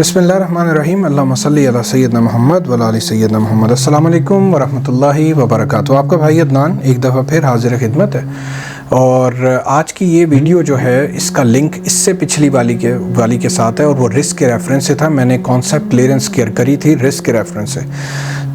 बिस्मिल्लाहिर्रहमानिर्रहीम। अल्लाहुम्मा सल्ली अला सय्यदना मोहम्मद व अला आलि सय्यदना मोहम्मद। अस्सलामु अलैकुम व रहमतुल्लाहि व बरकातुहू। आपका भाई अदनान एक दफ़ा फिर हाजिर खिदमत है और आज की ये वीडियो जो है इसका लिंक इससे पिछली वाली के साथ है और वो रिस्क के रेफरेंस से था। मैंने कॉन्सेप्ट क्लियरेंस करी थी रिस्क के रेफरेंस से।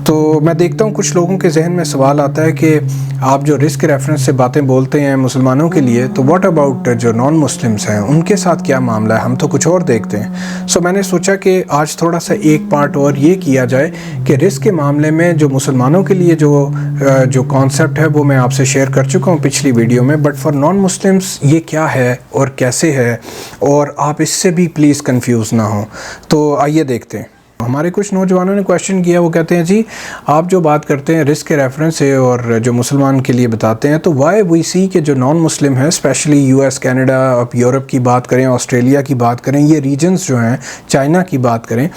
तो मैं देखता हूँ कुछ लोगों के जहन में सवाल आता है कि आप जो रिस्क के रेफरेंस से बातें बोलते हैं मुसलमानों के लिए, तो व्हाट अबाउट जो नॉन मुस्लिम्स हैं उनके साथ क्या मामला है, हम तो कुछ और देखते हैं। सो मैंने सोचा कि आज थोड़ा सा एक पार्ट और ये किया जाए कि रिस्क के मामले में जो मुसलमानों के लिए जो कॉन्सेप्ट है वो मैं आपसे शेयर कर चुका हूँ पिछली वीडियो में, बट फॉर नॉन मुस्लिम्स ये क्या है और कैसे है, और आप इससे भी प्लीज़ कंफ्यूज ना हो। तो आइए देखते हैं। हमारे कुछ नौजवानों ने क्वेश्चन किया, वो कहते हैं जी आप जो बात करते हैं रिस्क के रेफरेंस से और जो मुसलमान के लिए बताते हैं, तो वाई वी सी के जो नॉन मुस्लिम है, स्पेशली यूएस, कनाडा, अब यूरोप की बात करें, ऑस्ट्रेलिया की बात करें, ये रीजन्स जो हैं, चाइना की बात करें,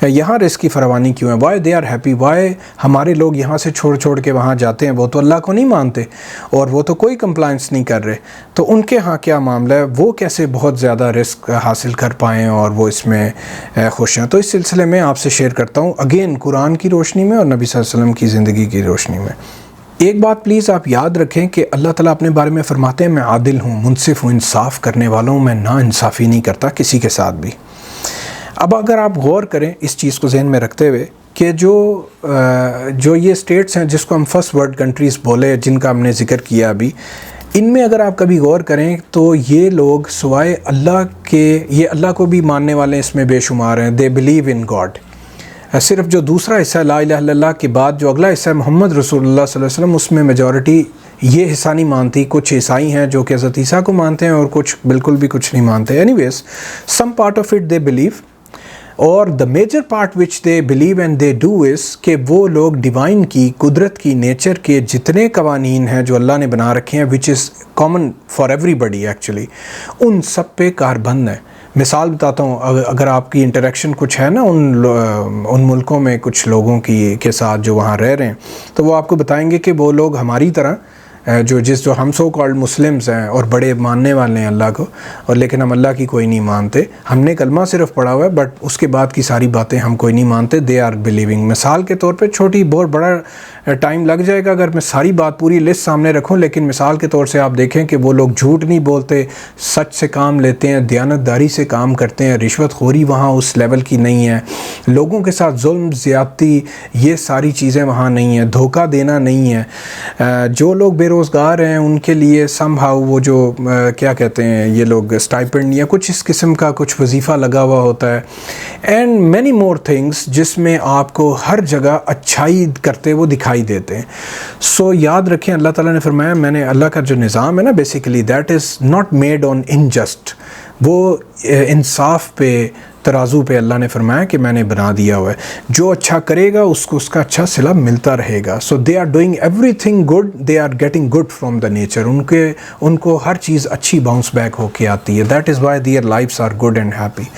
यहाँ रिस्क की फरावानी क्यों है? Why they are happy? Why हमारे लोग यहाँ से छोड़ के वहाँ जाते हैं? वो तो अल्लाह को नहीं मानते और वो तो कोई कंप्लाइंस नहीं कर रहे, तो उनके यहाँ क्या मामला है? वो कैसे बहुत ज़्यादा रिस्क हासिल कर पाएँ और वो इसमें खुश हैं? तो इस सिलसिले में आपसे शेयर करता हूँ अगेन कुरान की रोशनी में और नबी सल्लल्लाहु अलैहि वसल्लम की ज़िंदगी की रोशनी में। एक बात प्लीज़ आप याद रखें कि अल्लाह ताला अपने बारे में फरमाते हैं मैं आदिल हूँ, मुनसिफ हूँ, इंसाफ करने वाला हूँ, मैं ना इंसाफ़ी नहीं करता किसी के साथ भी। अब अगर आप गौर करें इस चीज़ को ज़हन में रखते हुए कि जो ये स्टेट्स हैं जिसको हम फर्स्ट वर्ल्ड कंट्रीज़ बोले, जिनका हमने ज़िक्र किया अभी, इनमें अगर आप कभी गौर करें तो ये लोग सिवाय अल्लाह के, ये अल्लाह को भी मानने वाले इसमें बेशुमार हैं। They believe in God. सिर्फ जो दूसरा हिस्सा ला इलाहा इल्लल्लाह के बाद जो अगला हिस्सा है मोहम्मद रसूलुल्लाह सल्लल्लाहु अलैहि वसल्लम, उसमें मेजॉरिटी ये हिस्सा नहीं मानती। कुछ ईसाई हैं जो कि हज़रत ईसा को मानते हैं और कुछ बिल्कुल भी कुछ नहीं मानते। Anyways some part of it they believe, और the major part which they believe and they do is कि वो लोग डिवाइन की, कुदरत की, नेचर के जितने कवानीन हैं जो अल्लाह ने बना रखे हैं, which is common for everybody actually, उन सब पे कारबंद है। मिसाल बताता हूँ, अगर आपकी इंटरेक्शन कुछ है ना उन मुल्कों में कुछ लोगों के साथ जो वहाँ रह रहे हैं, तो वो आपको बताएंगे कि वो लोग हमारी तरह जो हम सो कॉल्ड मुस्लिम्स हैं और बड़े मानने वाले हैं अल्लाह को, और लेकिन हम अल्लाह की कोई नहीं मानते। हमने कलमा सिर्फ पढ़ा हुआ है बट उसके बाद की सारी बातें हम कोई नहीं मानते। They are believing. मिसाल के तौर पे छोटी बहुत बड़ा टाइम लग जाएगा अगर मैं सारी बात पूरी लिस्ट सामने रखूं, लेकिन मिसाल के तौर से आप देखें कि वो लोग झूठ नहीं बोलते, सच से काम लेते हैं, दयानतदारी से काम करते हैं, रिश्वतखोरी वहाँ उस लेवल की नहीं है, लोगों के साथ जुल्म ज़्यादती ये सारी चीज़ें वहाँ नहीं है, धोखा देना नहीं है। जो लोग बेरोज़गार हैं उनके लिए समहाउ वो जो क्या कहते हैं ये लोग स्टाइपेंड या कुछ इस किस्म का कुछ वजीफ़ा लगा हुआ होता है, एंड मैनी मोर थिंग्स जिसमें आपको हर जगह अच्छाई करते वो दिखाई देते हैं। सो याद रखें अल्लाह ताला ने फरमाया, मैंने अल्लाह का जो निज़ाम है ना basically that is not made on unjust, वो इंसाफ पे तराजू पे अल्लाह ने फरमाया कि मैंने बना दिया हुआ है। जो अच्छा करेगा उसको उसका अच्छा सिला मिलता रहेगा। So they are doing everything good, they are getting good from the nature. उनको हर चीज़ अच्छी बाउंस बैक होके आती है। That is why their lifes are good and happy.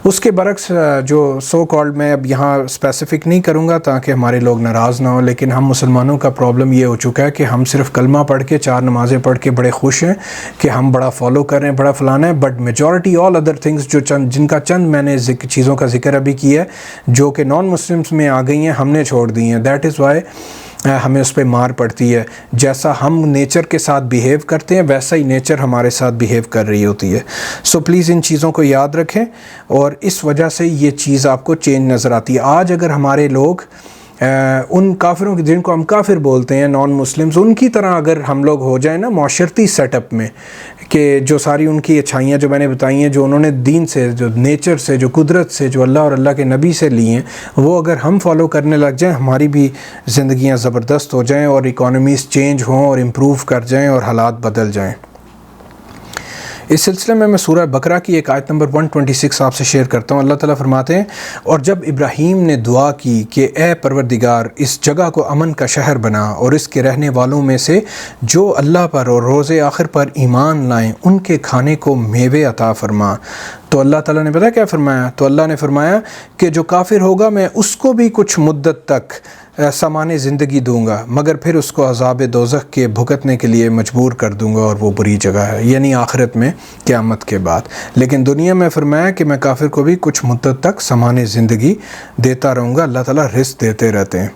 उसके बरक्स जो सो कॉल्ड, मैं अब यहाँ स्पेसिफ़िक नहीं करूँगा ताकि हमारे लोग नाराज़ ना हो, लेकिन हम मुसलमानों का प्रॉब्लम ये हो चुका है कि हम सिर्फ कलमा पढ़ के, 4 नमाज़ें पढ़ के बड़े खुश हैं कि हम बड़ा फॉलो कर रहे हैं, बड़ा फलाना है, but majority all other things जिनका चंद मैंने चीज़ों का जिक्र अभी किया है जो कि नॉन मुस्लिम्स में आ गई हैं, हमने छोड़ दी हैं। दैट इज़ वाई हमें उस पर मार पड़ती है। जैसा हम नेचर के साथ बिहेव करते हैं वैसा ही नेचर हमारे साथ बिहेव कर रही होती है। सो प्लीज़ इन चीज़ों को याद रखें और इस वजह से ये चीज़ आपको चेंज नज़र आती है। आज अगर हमारे लोग उन काफिरों की, जिनको हम काफिर बोलते हैं नॉन मुस्लिम्स, उनकी तरह अगर हम लोग हो जाए ना माशरती सेटअप में, कि जो सारी उनकी अच्छाइयाँ जो मैंने बताई हैं, जो उन्होंने दीन से, जो नेचर से, जो कुदरत से, जो अल्लाह और अल्लाह के नबी से ली हैं, वो अगर हम फॉलो करने लग जाएं, हमारी भी ज़िंदगियाँ ज़बरदस्त हो जाएं और इकॉनमीज़ चेंज हों और इम्प्रूव कर जाएं और हालात बदल जाएं। इस सिलसिले में मैं सूरह बकरा की एक आयत नंबर 126 आपसे शेयर करता हूँ। अल्लाह ताला फरमाते हैं, और जब इब्राहीम ने दुआ की कि ए परवरदिगार इस जगह को अमन का शहर बना और इसके रहने वालों में से जो अल्लाह पर और रोज़े आखिर पर ईमान लाएं उनके खाने को मेवे अता फरमा, तो अल्लाह ताला ने पता क्या फरमाया? तो अल्लाह ने फरमाया कि जो काफिर होगा मैं उसको भी कुछ मुद्दत तक सामान ज़िंदगी दूंगा मगर फिर उसको अज़ाब दोज़ख के भुगतने के लिए मजबूर कर दूंगा और वो बुरी जगह है, यानी आखिरत में क़यामत के बाद। लेकिन दुनिया में फरमाया कि मैं काफिर को भी कुछ मुद्दत तक सामान ज़िंदगी देता रहूँगा। अल्लाह ताला रिज़्क़ देते रहते हैं।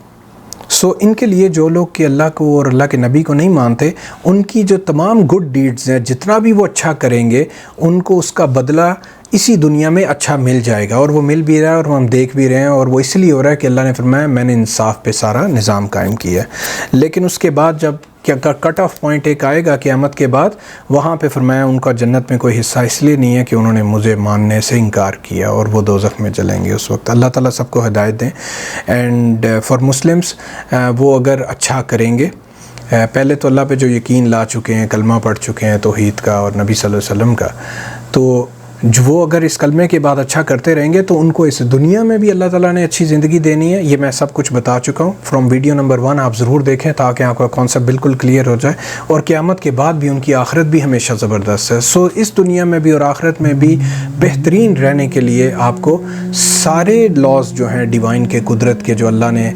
इनके लिए जो लोग कि अल्लाह को और अल्लाह के नबी को नहीं मानते, उनकी जो तमाम गुड डीड्स हैं, जितना भी वो अच्छा करेंगे उनको उसका बदला इसी दुनिया में अच्छा मिल जाएगा, और वो मिल भी रहा है और हम देख भी रहे हैं। और वो इसलिए हो रहा है कि अल्लाह ने फरमाया मैंने इंसाफ पे सारा निज़ाम कायम किया है। लेकिन उसके बाद जब क्या कट ऑफ पॉइंट एक आएगा क़यामत के बाद, वहाँ पे फरमाया उनका जन्नत में कोई हिस्सा इसलिए नहीं है कि उन्होंने मुझे मानने से इनकार किया, और वो दोज़ख में जलेंगे उस वक्त। अल्लाह ताला सबको हिदायत दें। एंड फॉर मुस्लिम्स, वो अगर अच्छा करेंगे, पहले तो अल्लाह पे जो यकीन ला चुके हैं, कलमा पढ़ चुके हैं तौहीद का और नबी सल्लल्लाहु अलैहि वसल्लम का, तो जो वो अगर इस कलमे के बाद अच्छा करते रहेंगे तो उनको इस दुनिया में भी अल्लाह ताला ने अच्छी ज़िंदगी देनी है। ये मैं सब कुछ बता चुका हूँ फ्रॉम वीडियो नंबर 1, आप ज़रूर देखें ताकि आपका कॉन्सेप्ट बिल्कुल क्लियर हो जाए। और क़यामत के बाद भी उनकी आखिरत भी हमेशा ज़बरदस्त है। इस दुनिया में भी और आखिरत में भी बेहतरीन रहने के लिए आपको सारे लॉज जो हैं डिवाइन के, कुदरत के, जो अल्लाह ने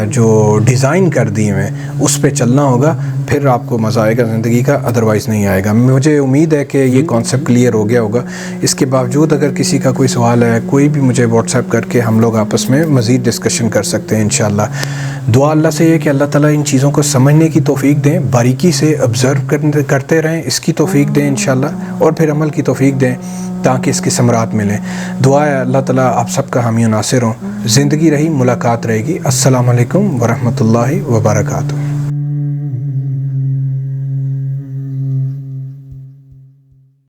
जो डिज़ाइन कर दिए हैं उस पे चलना होगा, फिर आपको मज़ा आएगा ज़िंदगी का, अदरवाइज़ नहीं आएगा। मुझे उम्मीद है कि ये कॉन्सेप्ट क्लियर हो गया होगा। इसके बावजूद अगर किसी का कोई सवाल है, कोई भी मुझे व्हाट्सएप करके हम लोग आपस में मज़ीद डिस्कशन कर सकते हैं इंशाअल्लाह। दुआ अल्लाह से है कि अल्लाह ताला इन चीज़ों को समझने की तौफ़ीक दें, बारीकी से ऑब्ज़र्व करते रहें, इसकी तौफ़ीक दें इंशाअल्लाह, और फिर अमल की तौफ़ीक दें ताकि इसकी समरात मिलें। दुआ है अल्लाह ताला आप सबका हामी और नासिर हों। ज़िंदगी रही, मुलाकात रहेगी। अस्सलामु अलैकुम वरहमतुल्लाहि वबरकातुहू।